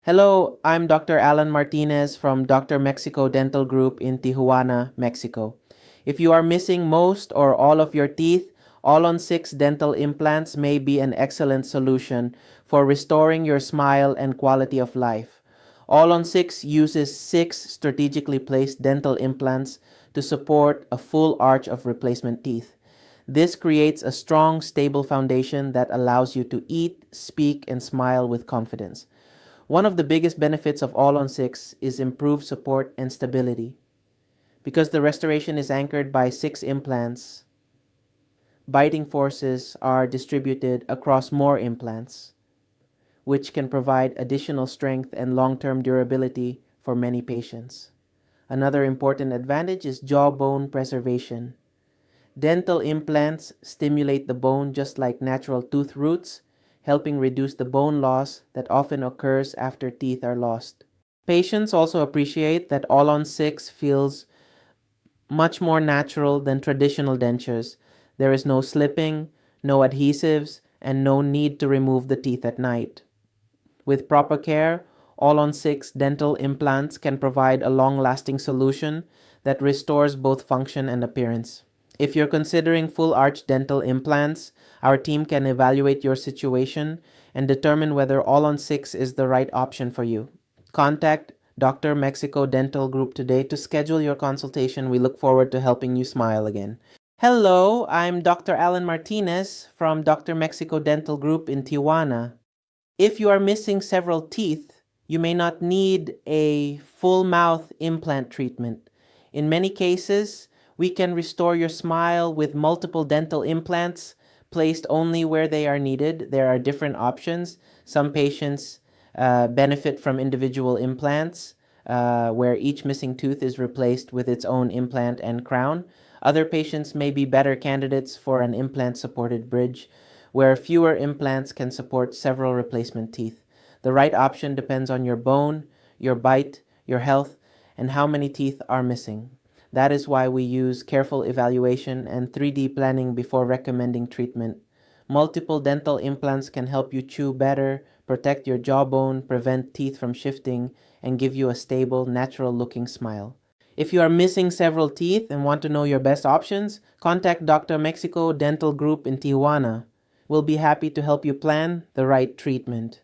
Hello, I'm Dr. Alan Martinez from Dr. Mexico Dental Group in Tijuana, Mexico. If you are missing most or all of your teeth, All-on-6 dental implants may be an excellent solution for restoring your smile and quality of life. All-on-6 uses 6 strategically placed dental implants to support a full arch of replacement teeth. This creates a strong, stable foundation that allows you to eat, speak, and smile with confidence. One of the biggest benefits of All-on-6 is improved support and stability. Because the restoration is anchored by 6 implants, biting forces are distributed across more implants, which can provide additional strength and long-term durability for many patients. Another important advantage is jawbone preservation. Dental implants stimulate the bone just like natural tooth roots, helping reduce the bone loss that often occurs after teeth are lost. Patients also appreciate that All-on-6 feels much more natural than traditional dentures. There is no slipping, no adhesives, and no need to remove the teeth at night. With proper care, All-on-6 dental implants can provide a long-lasting solution that restores both function and appearance. If you're considering full arch dental implants, our team can evaluate your situation and determine whether All-on-6 is the right option for you. Contact Dr. Mexico Dental Group today to schedule your consultation. We look forward to helping you smile again. Hello, I'm Dr. Alan Martinez from Dr. Mexico Dental Group in Tijuana. If you are missing several teeth, you may not need a full mouth implant treatment. In many cases, we can restore your smile with multiple dental implants placed only where they are needed. There are different options. Some patients benefit from individual implants where each missing tooth is replaced with its own implant and crown. Other patients may be better candidates for an implant-supported bridge where fewer implants can support several replacement teeth. The right option depends on your bone, your bite, your health, and how many teeth are missing. That is why we use careful evaluation and 3D planning before recommending treatment. Multiple dental implants can help you chew better, protect your jawbone, prevent teeth from shifting, and give you a stable, natural-looking smile. If you are missing several teeth and want to know your best options, contact Dr. Mexico Dental Group in Tijuana. We'll be happy to help you plan the right treatment.